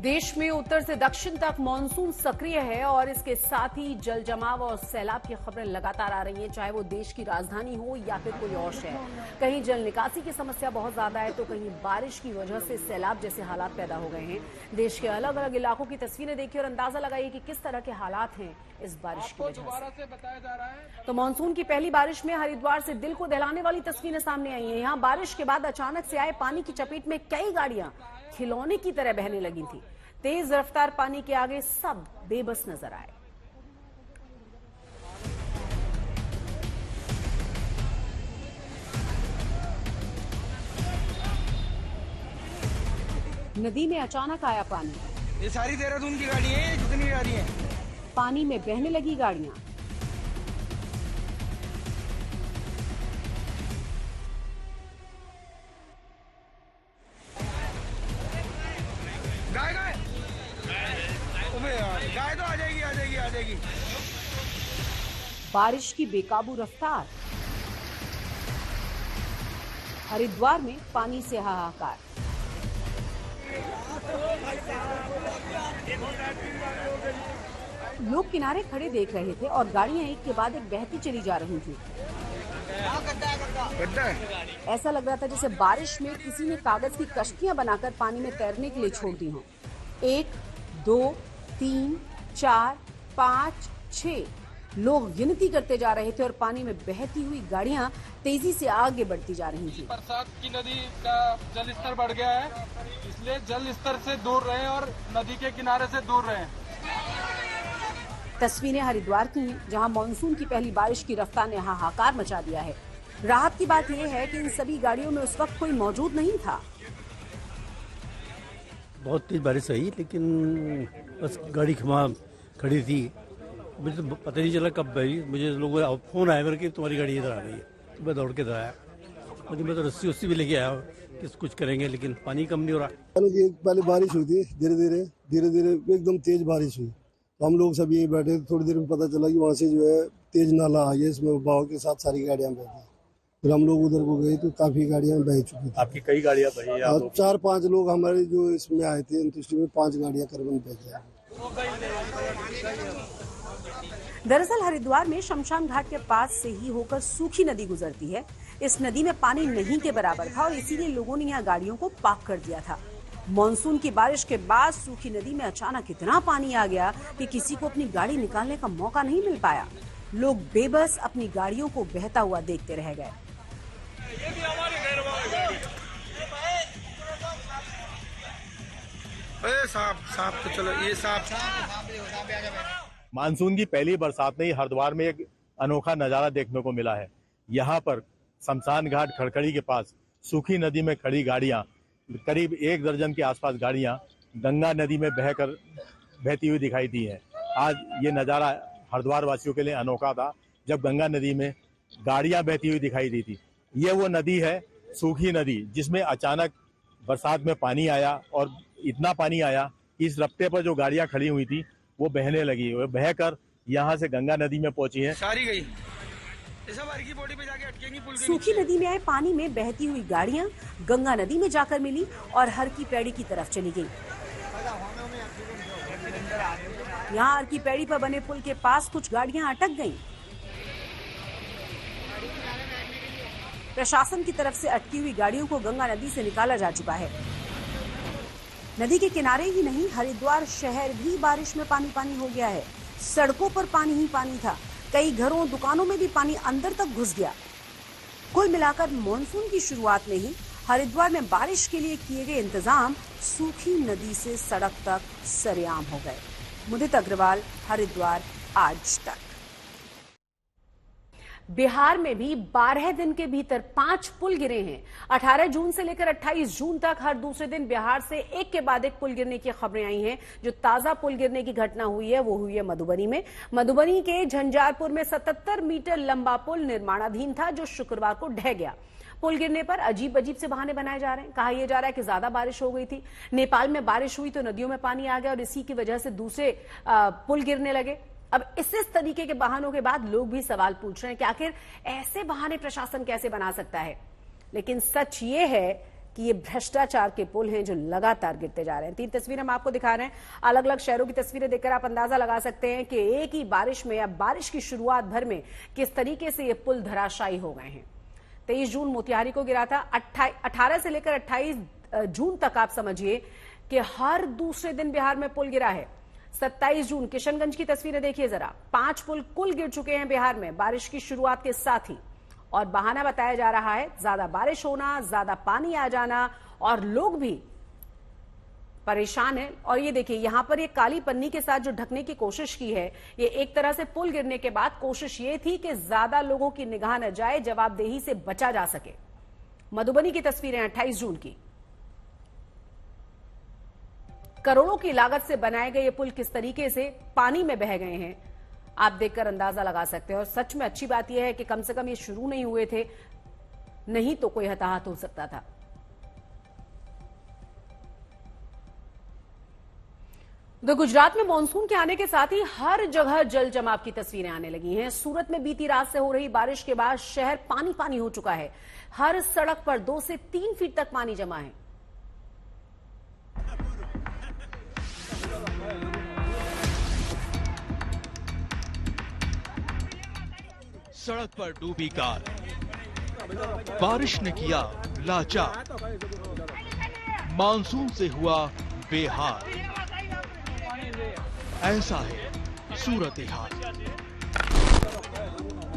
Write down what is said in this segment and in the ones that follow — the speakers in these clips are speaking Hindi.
देश में उत्तर से दक्षिण तक मानसून सक्रिय है और इसके साथ ही जल जमाव और सैलाब की खबरें लगातार आ रही हैं, चाहे वो देश की राजधानी हो या फिर कोई और शहर। कहीं जल निकासी की समस्या बहुत ज्यादा है तो कहीं बारिश की वजह से सैलाब जैसे हालात पैदा हो गए हैं। देश के अलग अलग इलाकों की तस्वीरें देखिए और अंदाजा लगाइए कि किस तरह के हालात हैं इस बारिश की वजह से। तो मानसून की पहली बारिश में हरिद्वार से दिल को दहलाने वाली तस्वीरें सामने आई हैं। यहाँ बारिश के बाद अचानक से आए पानी की चपेट में कई गाड़ियां खिलौने की तरह बहने लगी थी। तेज रफ्तार पानी के आगे सब बेबस नजर आए। नदी में अचानक आया पानी। ये सारी देहरादून की गाड़ी है, जितनी गाड़ी है। पानी में बहने लगी गाड़ियां। गाय तो आ जाएगी। बारिश की बेकाबू रफ्तार। हरिद्वार में पानी से हाहाकार। लोग किनारे खड़े देख रहे थे और गाड़ियां एक के बाद एक बहती चली जा रही थी। ऐसा लग रहा था जैसे बारिश में किसी ने कागज की कश्तियां बनाकर पानी में तैरने के लिए छोड़ दी हों। 1, 2, 3, 4, 5, 6 लोग गिनती करते जा रहे थे और पानी में बहती हुई गाड़ियां तेजी से आगे बढ़ती जा रही थी। बरसात की नदी का जल स्तर बढ़ गया है, इसलिए जल स्तर से दूर रहें और नदी के किनारे से दूर रहें। तस्वीरें हरिद्वार की हैं, जहां मानसून की पहली बारिश की रफ्तार ने हाहाकार मचा दिया है। राहत की बात यह है कि इन सभी गाड़ियों में उस वक्त कोई मौजूद नहीं था। बहुत तेज बारिश आई, लेकिन बस गाड़ी खड़ी थी। मुझे तो पता नहीं चला कब भाई, मुझे लोगों का फोन आया मेरे कि तुम्हारी गाड़ी इधर आ रही है, तो मैं दौड़ के इधर आया। मैं तो रस्सी भी लेके आया कि कुछ करेंगे, लेकिन पानी कम नहीं हो रहा। पहले बारिश हुई थी, धीरे धीरे एकदम तेज बारिश हुई, तो हम लोग सब यही बैठे। थोड़ी देर में पता चला कि वहाँ से जो है तेज नाला आई है, इसमें बहाव के साथ सारी गाड़ियाँ बह गई। फिर हम लोग उधर को गए तो काफी गाड़ियां बह चुकी थी। आपकी कई गाड़ियां बही? 4-5 लोग हमारे जो इसमें आए थे अंत्येष्टि में, 5 गाड़ियां करीबन बह गई। दरअसल हरिद्वार में शमशान घाट के पास से ही होकर सूखी नदी गुजरती है। इस नदी में पानी नहीं के बराबर था और इसीलिए लोगों ने यहाँ गाड़ियों को पार्क कर दिया था। मानसून की बारिश के बाद सूखी नदी में अचानक इतना पानी आ गया कि किसी को अपनी गाड़ी निकालने का मौका नहीं मिल पाया। लोग बेबस अपनी गाड़ियों को बहता हुआ देखते रह गए। सांप तो चलो, ये सांप। मानसून की पहली बरसात में ही हरिद्वार में एक अनोखा नजारा देखने को मिला है। यहाँ पर शमशान घाट खड़खड़ी के पास सूखी नदी में खड़ी गाड़ियाँ, करीब 1 दर्जन के आसपास गाड़ियाँ गंगा नदी में बहती हुई दिखाई दी है। आज ये नज़ारा हरिद्वार वासियों के लिए अनोखा था, जब गंगा नदी में गाड़ियाँ बहती हुई दिखाई दी थी। ये वो नदी है, सूखी नदी, जिसमें अचानक बरसात में पानी आया और इतना पानी आया कि इस रफ्ते पर जो गाड़ियाँ खड़ी हुई थी वो बहने लगी। वो बहकर यहाँ से गंगा नदी में पहुंची है। सारी गई। की बॉडी पे जाके अटकेंगी पुल के सूखी नदी में आए पानी में बहती हुई गाड़ियां गंगा नदी में जाकर मिली और हर की पैड़ी की तरफ चली गई। यहाँ हर की पैड़ी पर बने पुल के पास कुछ गाड़ियां अटक गईं। प्रशासन की तरफ से अटकी हुई गाड़ियों को गंगा नदी से निकाला जा चुका है। नदी के किनारे ही नहीं, हरिद्वार शहर भी बारिश में पानी हो गया है। सड़कों पर पानी ही पानी था। कई घरों, दुकानों में भी पानी अंदर तक घुस गया। कुल मिलाकर मानसून की शुरुआत में ही हरिद्वार में बारिश के लिए किए गए इंतजाम सूखी नदी से सड़क तक सरेआम हो गए। मुदित अग्रवाल, हरिद्वार, आज तक। बिहार में भी 12 दिन के भीतर 5 पुल गिरे हैं। 18 जून से लेकर 28 जून तक हर दूसरे दिन बिहार से एक के बाद एक पुल गिरने की खबरें आई हैं। जो ताजा पुल गिरने की घटना हुई है वो हुई है मधुबनी में। मधुबनी के झंझारपुर में 77 मीटर लंबा पुल निर्माणाधीन था, जो शुक्रवार को ढह गया। पुल गिरने पर अजीब से बहाने बनाए जा रहे हैं। कहा यह जा रहा है कि ज्यादा बारिश हो गई थी, नेपाल में बारिश हुई तो नदियों में पानी आ गया और इसी की वजह से दूसरे पुल गिरने लगे। अब इस तरीके के बहानों के बाद लोग भी सवाल पूछ रहे हैं कि आखिर ऐसे बहाने प्रशासन कैसे बना सकता है। लेकिन सच ये है कि ये भ्रष्टाचार के पुल हैं जो लगातार गिरते जा रहे हैं। 3 तस्वीरें हम आपको दिखा रहे हैं, अलग अलग शहरों की तस्वीरें देखकर आप अंदाजा लगा सकते हैं कि एक ही बारिश में या बारिश की शुरुआत भर में किस तरीके से ये पुल धराशायी हो गए हैं। 23 जून मोतिहारी को गिरा था, 18 से लेकर 28 जून तक आप समझिए कि हर दूसरे दिन बिहार में पुल गिरा है। 27 जून किशनगंज की तस्वीरें देखिए जरा, 5 पुल कुल गिर चुके हैं बिहार में बारिश की शुरुआत के साथ ही, और बहाना बताया जा रहा है ज्यादा बारिश होना, ज्यादा पानी आ जाना, और लोग भी परेशान है। और ये देखिए यहां पर ये काली पन्नी के साथ जो ढकने की कोशिश की है, ये एक तरह से पुल गिरने के बाद कोशिश ये थी कि ज्यादा लोगों की निगाह न जाए, जवाबदेही से बचा जा सके। मधुबनी की तस्वीरें 28 जून की, करोड़ों की लागत से बनाए गए ये पुल किस तरीके से पानी में बह गए हैं, आप देखकर अंदाजा लगा सकते हैं। और सच में अच्छी बात यह है कि कम से कम ये शुरू नहीं हुए थे, नहीं तो कोई हताहत हो सकता था। तो गुजरात में मानसून के आने के साथ ही हर जगह जल जमाव की तस्वीरें आने लगी हैं। सूरत में बीती रात से हो रही बारिश के बाद शहर पानी पानी हो चुका है। हर सड़क पर 2 से 3 फीट तक पानी जमा है। सड़क पर डूबी कार, बारिश ने किया लाचार, मानसून से हुआ बेहाल, ऐसा है सूरत हाल।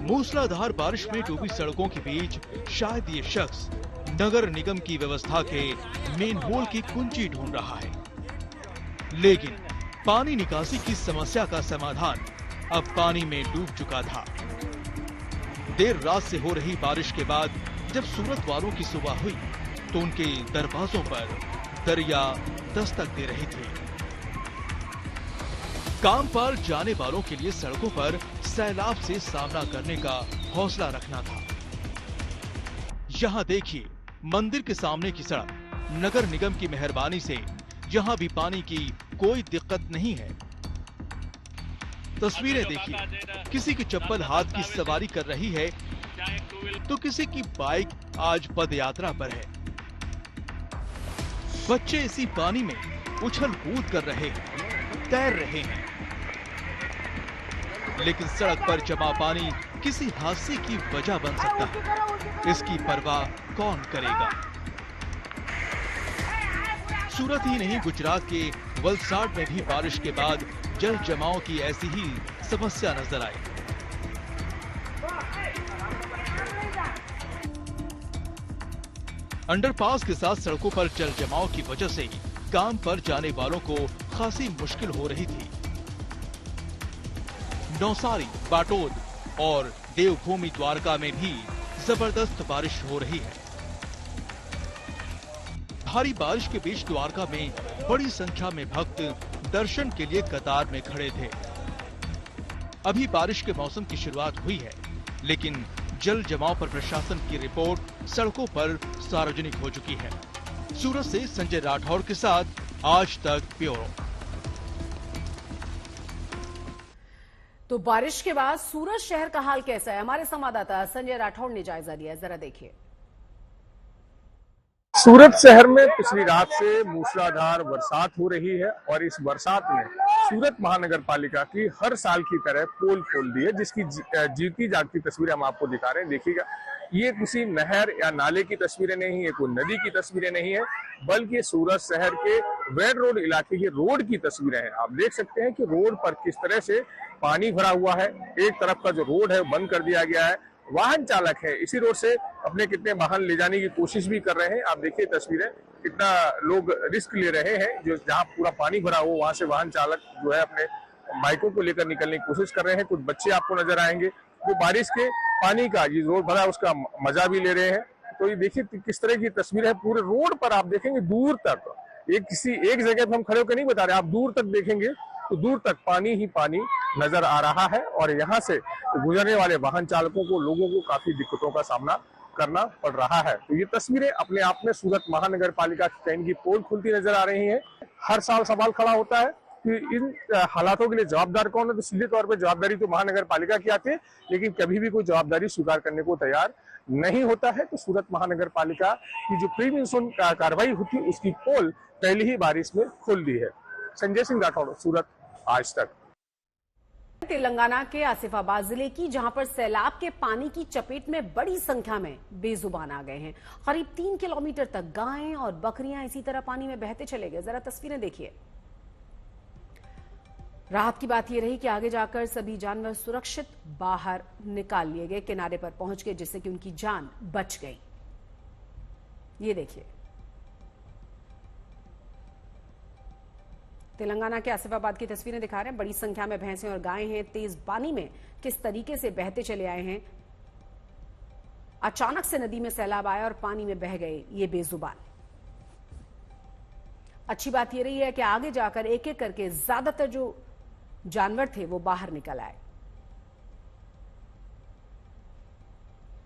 मूसलाधार बारिश में डूबी सड़कों के बीच शायद ये शख्स नगर निगम की व्यवस्था के मेन होल की कुंजी ढूंढ रहा है, लेकिन पानी निकासी की समस्या का समाधान अब पानी में डूब चुका था। देर रात से हो रही बारिश के बाद जब सूरत वालों की सुबह हुई तो उनके दरवाजों पर दरिया दस्तक दे रही थी। काम पर जाने वालों के लिए सड़कों पर सैलाब से सामना करने का हौसला रखना था। यहाँ देखिए मंदिर के सामने की सड़क, नगर निगम की मेहरबानी से यहाँ भी पानी की कोई दिक्कत नहीं है। तस्वीरें देखिए, किसी की चप्पल हाथ की सवारी कर रही है तो किसी की बाइक आज पद यात्रा पर है। बच्चे इसी पानी में उछल कूद कर रहे हैं, तैर रहे हैं, लेकिन सड़क पर जमा पानी किसी हादसे की वजह बन सकता है। इसकी परवाह कौन करेगा? सूरत ही नहीं, गुजरात के वलसाड में भी बारिश के बाद जल जमाव की ऐसी ही समस्या नजर आई। अंडरपास के साथ सड़कों पर जल जमाव की वजह से ही काम पर जाने वालों को खासी मुश्किल हो रही थी। नौसारी, बाटोद और देवभूमि द्वारका में भी जबरदस्त बारिश हो रही है। भारी बारिश के बीच द्वारका में बड़ी संख्या में भक्त दर्शन के लिए कतार में खड़े थे। अभी बारिश के मौसम की शुरुआत हुई है, लेकिन जल जमाव पर प्रशासन की रिपोर्ट सड़कों पर सार्वजनिक हो चुकी है। सूरत से संजय राठौर के साथ आज तक ब्यूरो। तो बारिश के बाद सूरत शहर का हाल कैसा है, हमारे संवाददाता संजय राठौर ने जायजा लिया, जरा देखिए। सूरत शहर में पिछली रात से मूसलाधार बरसात हो रही है और इस बरसात में सूरत महानगर पालिका की हर साल की तरह पोल खोल दी है, जिसकी जीती जागती तस्वीरें हम आपको दिखा रहे हैं। देखिएगा, ये किसी नहर या नाले की तस्वीरें नहीं है, कोई नदी की तस्वीरें नहीं है, बल्कि सूरत शहर के वेड रोड इलाके की रोड की तस्वीरें हैं। आप देख सकते हैं कि रोड पर किस तरह से पानी भरा हुआ है। एक तरफ का जो रोड है बंद कर दिया गया है। वाहन चालक है इसी रोड से अपने कितने वाहन ले जाने की कोशिश भी कर रहे हैं। आप देखिए तस्वीरें, कितना लोग रिस्क ले रहे हैं। जो जहां पूरा पानी भरा हो वहां से वाहन चालक जो है अपने बाइकों को लेकर निकलने की कोशिश कर रहे हैं। कुछ बच्चे आपको नजर आएंगे जो बारिश के पानी का ये रोड भरा उसका मजा भी ले रहे हैं। तो ये देखिए किस तरह की तस्वीर है। पूरे रोड पर आप देखेंगे दूर तक, एक जगह पर हम खड़े होकर नहीं बता रहे, आप दूर तक देखेंगे तो दूर तक पानी ही पानी नजर आ रहा है। और यहाँ से गुजरने वाले वाहन चालकों को, लोगों को काफी दिक्कतों का सामना करना पड़ रहा है। तो ये तस्वीरें अपने आप में सूरत महानगर पालिका की ट्रेन की पोल खुलती नजर आ रही हैं। हर साल सवाल खड़ा होता है कि इन हालातों के लिए जवाबदार कौन है, तो सीधे तौर पर जवाबदारी तो महानगर पालिका की आती है, लेकिन कभी भी कोई जवाबदारी स्वीकार करने को तैयार नहीं होता है। तो सूरत महानगर पालिका की जो प्री मानसून कार्रवाई होती उसकी पोल पहली ही बारिश में खोल दी है। संजय सिंह राठौड़, सूरत, आज तक। तेलंगाना के आसिफाबाद जिले की, जहां पर सैलाब के पानी की चपेट में बड़ी संख्या में बेजुबान आ गए हैं। करीब 3 किलोमीटर तक गायें और बकरियां इसी तरह पानी में बहते चले गए। जरा तस्वीरें देखिए। राहत की बात यह रही कि आगे जाकर सभी जानवर सुरक्षित बाहर निकाल लिए गए, किनारे पर पहुंच गए, जिससे कि उनकी जान बच गई। ये देखिए, तेलंगाना के आसिफाबाद की तस्वीरें दिखा रहे हैं। बड़ी संख्या में भैंसें और गायें हैं, तेज पानी में किस तरीके से बहते चले आए हैं। अचानक से नदी में सैलाब आया और पानी में बह गए ये बेजुबान। अच्छी बात यह रही है कि आगे जाकर एक एक करके ज्यादातर जो जानवर थे वो बाहर निकल आए।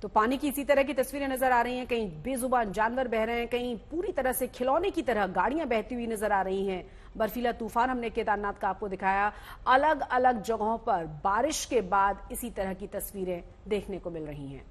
तो पानी की इसी तरह की तस्वीरें नजर आ रही हैं। कहीं बेजुबान जानवर बह रहे हैं, कहीं पूरी तरह से खिलौने की तरह गाड़ियां बहती हुई नजर आ रही हैं। बर्फीला तूफान हमने केदारनाथ का आपको दिखाया। अलग अलग जगहों पर बारिश के बाद इसी तरह की तस्वीरें देखने को मिल रही हैं।